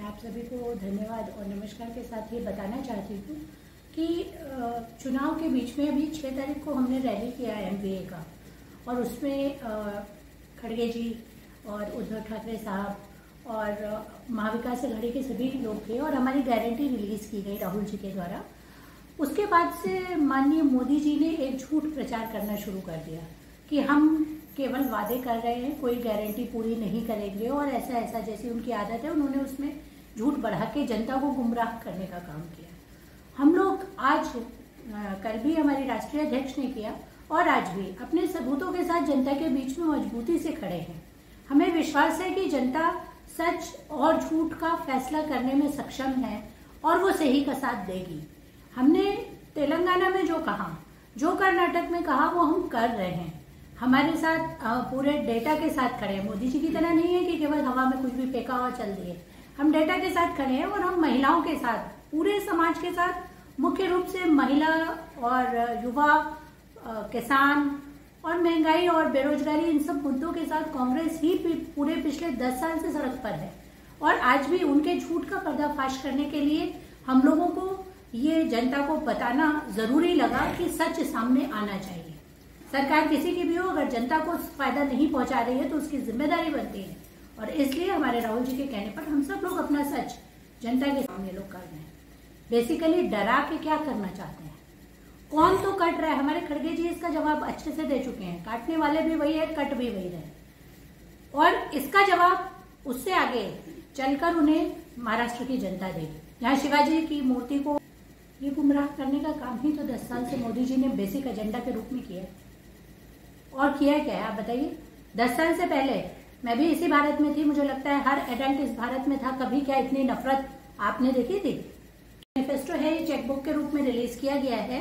आप सभी को धन्यवाद और नमस्कार के साथ ये बताना चाहती हूँ कि चुनाव के बीच में अभी 6 तारीख को हमने रैली किया है MVA का, और उसमें खड़गे जी और उद्धव ठाकरे साहब और महाविकास अघाड़ी के सभी लोग थे और हमारी गारंटी रिलीज की गई राहुल जी के द्वारा। उसके बाद से माननीय मोदी जी ने एक झूठ प्रचार करना शुरू कर दिया कि हम केवल वादे कर रहे हैं, कोई गारंटी पूरी नहीं करेंगे और ऐसा ऐसा, जैसी उनकी आदत है उन्होंने उसमें झूठ बढ़ा के जनता को गुमराह करने का काम किया। हम लोग आज कल भी हमारी राष्ट्रीय अध्यक्ष ने किया और आज भी अपने सबूतों के साथ जनता के बीच में मजबूती से खड़े हैं। हमें विश्वास है कि जनता सच और झूठ का फैसला करने में सक्षम है और वो सही का साथ देगी। हमने तेलंगाना में जो कहा, जो कर्नाटक में कहा, वो हम कर रहे हैं। हमारे साथ पूरे डेटा के साथ खड़े हैं। मोदी जी की तरह नहीं है कि केवल हवा में कुछ भी फेंका हुआ चल दिए। हम डेटा के साथ खड़े हैं और हम महिलाओं के साथ, पूरे समाज के साथ, मुख्य रूप से महिला और युवा, किसान और महंगाई और बेरोजगारी, इन सब मुद्दों के साथ कांग्रेस ही पूरे पिछले 10 साल से सड़क पर है। और आज भी उनके झूठ का पर्दाफाश करने के लिए हम लोगों को ये जनता को बताना जरूरी लगा कि सच सामने आना चाहिए। सरकार किसी की भी हो, अगर जनता को फायदा नहीं पहुंचा रही है तो उसकी जिम्मेदारी बनती है, और इसलिए हमारे राहुल जी के कहने पर हम सब लोग अपना सच जनता के सामने लोग कर रहे हैं। बेसिकली डरा के क्या करना चाहते हैं? कौन तो कट रहा है? हमारे खड़गे जी इसका जवाब अच्छे से दे चुके हैं। काटने वाले भी वही है, कट भी वही रहे, और इसका जवाब उससे आगे चलकर उन्हें महाराष्ट्र की जनता देगी। यहाँ शिवाजी की मूर्ति को ये गुमराह करने का काम ही तो 10 साल से मोदी जी ने बेसिक एजेंडा के रूप में किया है। और किया क्या है आप बताइए? 10 साल से पहले मैं भी इसी भारत में थी, मुझे लगता है हर एडल्ट इस भारत में था। कभी क्या इतनी नफरत आपने देखी थी? मैनिफेस्टो है, ये चेकबुक के रूप में रिलीज किया गया है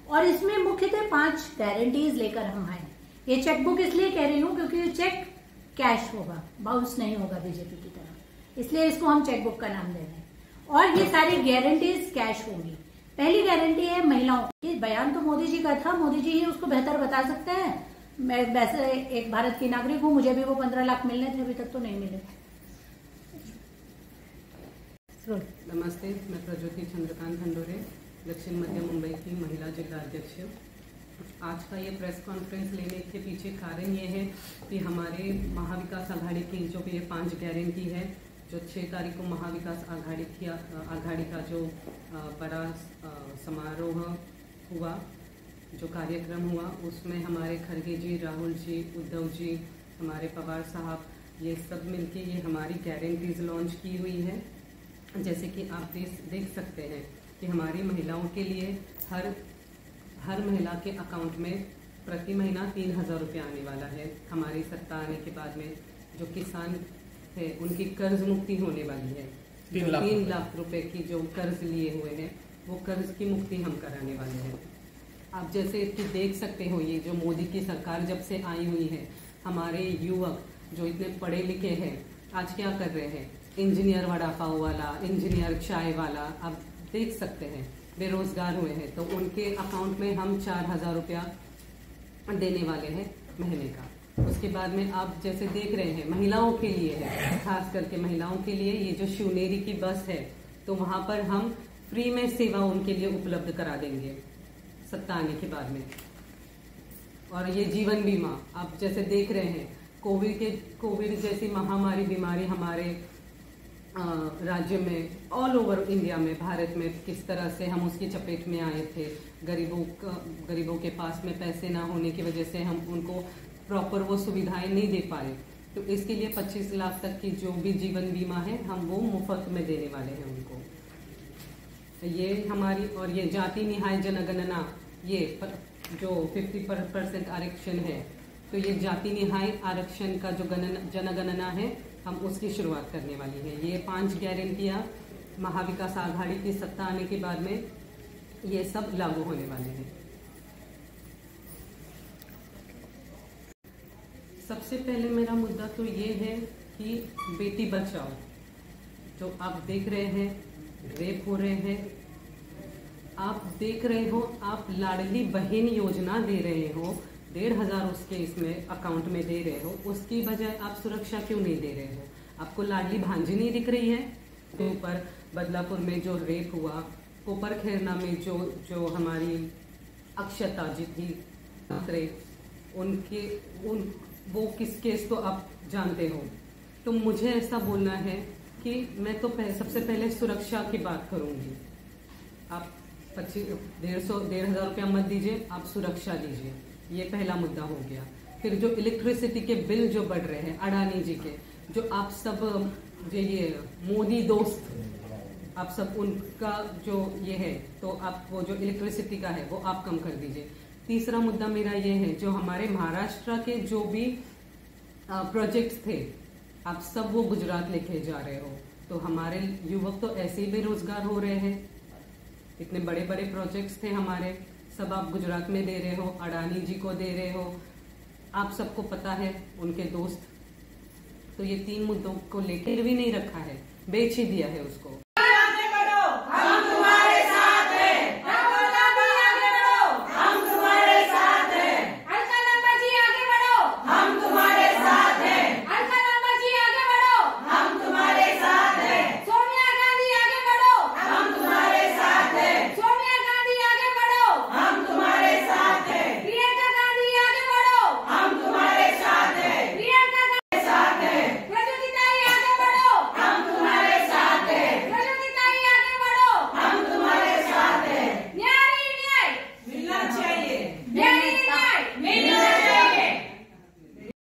और इसमें मुख्यतः 5 गारंटीज लेकर हम आए। ये चेकबुक इसलिए कह रही हूँ क्योंकि ये चेक कैश होगा, बाउंस नहीं होगा बीजेपी की तरह, इसलिए इसको हम चेकबुक का नाम दे रहे हैं। और ये सारी गारंटीज कैश होंगी। पहली गारंटी है महिलाओं की। बयान तो मोदी जी का था, मोदी जी ही उसको बेहतर बता सकते हैं। मैं वैसे एक भारत की नागरिक हूँ, मुझे भी वो 15 लाख मिलने थे, अभी तक तो नहीं मिले। नमस्ते, मैं प्रज्योति चंद्रकांत खंडोरे, दक्षिण मध्य मुंबई की महिला जिला अध्यक्ष। आज का ये प्रेस कॉन्फ्रेंस लेने के पीछे कारण ये है कि हमारे महाविकास आघाड़ी की जो भी ये 5 गारंटी है, जो 6 तारीख को महाविकास आघाड़ी का जो बड़ा समारोह हुआ, जो कार्यक्रम हुआ, उसमें हमारे खड़गे जी, राहुल जी, उद्धव जी, हमारे पवार साहब, ये सब मिलके ये हमारी गारंटीज लॉन्च की हुई है। जैसे कि आप देख सकते हैं कि हमारी महिलाओं के लिए हर महिला के अकाउंट में प्रति महीना 3000 रुपये आने वाला है। हमारी सत्ता आने के बाद में जो किसान है उनकी कर्ज मुक्ति होने वाली है। 3 लाख रुपए की जो कर्ज लिए हुए हैं वो कर्ज की मुक्ति हम कराने वाले हैं। आप जैसे कि देख सकते हो, ये जो मोदी की सरकार जब से आई हुई है, हमारे युवक जो इतने पढ़े लिखे हैं आज क्या कर रहे हैं? इंजीनियर वड़ा पाव वाला, इंजीनियर चाय वाला, आप देख सकते हैं बेरोजगार हुए हैं। तो उनके अकाउंट में हम 4000 रुपया देने वाले हैं महीने का। उसके बाद में आप जैसे देख रहे हैं महिलाओं के लिए है, खास करके महिलाओं के लिए ये जो शिवनेरी की बस है, तो वहां पर हम फ्री में सेवा उनके लिए उपलब्ध करा देंगे सत्ता आने के बाद में। और ये जीवन बीमा आप जैसे देख रहे हैं, कोविड जैसी महामारी बीमारी हमारे राज्य में, ऑल ओवर इंडिया में, भारत में किस तरह से हम उसकी चपेट में आए थे। गरीबों के पास में पैसे ना होने की वजह से हम उनको प्रॉपर वो सुविधाएं नहीं दे पाए। तो इसके लिए 25 लाख तक की जो भी जीवन बीमा है हम वो मुफ्त में देने वाले हैं उनको। ये हमारी, और ये जाति निहाय जनगणना, ये जो 50% आरक्षण है, तो ये जाति निहाय आरक्षण का जो जनगणना है हम उसकी शुरुआत करने वाली है। ये 5 गारंटियां महाविकास आघाड़ी की सत्ता आने के बाद में ये सब लागू होने वाले हैं। सबसे पहले मेरा मुद्दा तो ये है कि बेटी बचाओ, जो आप देख रहे हैं रेप हो रहे हैं, आप देख रहे हो, आप लाडली बहन योजना दे रहे हो, 1500 उसके इसमें अकाउंट में दे रहे हो, उसकी बजाय आप सुरक्षा क्यों नहीं दे रहे हो? आपको लाडली भांजी नहीं दिख रही है? के ऊपर बदलापुर में जो रेप हुआ, कोपरखेरना में जो हमारी अक्षता जी थी वो किस केस तो आप जानते हो। तो मुझे ऐसा बोलना है कि मैं तो सबसे पहले सुरक्षा की बात करूंगी। आप 1,500-1,500 रुपया मत दीजिए, आप सुरक्षा दीजिए, ये पहला मुद्दा हो गया। फिर जो इलेक्ट्रिसिटी के बिल जो बढ़ रहे हैं अडानी जी के, जो आप सब ये मोदी दोस्त, आप सब उनका जो ये है, तो आप वो जो इलेक्ट्रिसिटी का है वो आप कम कर दीजिए। तीसरा मुद्दा मेरा ये है, जो हमारे महाराष्ट्र के जो भी प्रोजेक्ट्स थे, आप सब वो गुजरात लेके जा रहे हो, तो हमारे युवक तो ऐसे ही बेरोजगार हो रहे हैं। इतने बड़े बड़े प्रोजेक्ट्स थे हमारे, सब आप गुजरात में दे रहे हो, अडानी जी को दे रहे हो, आप सबको पता है, उनके दोस्त। तो ये 3 मुद्दों को लेकर भी नहीं रखा है, बेच ही दिया है उसको।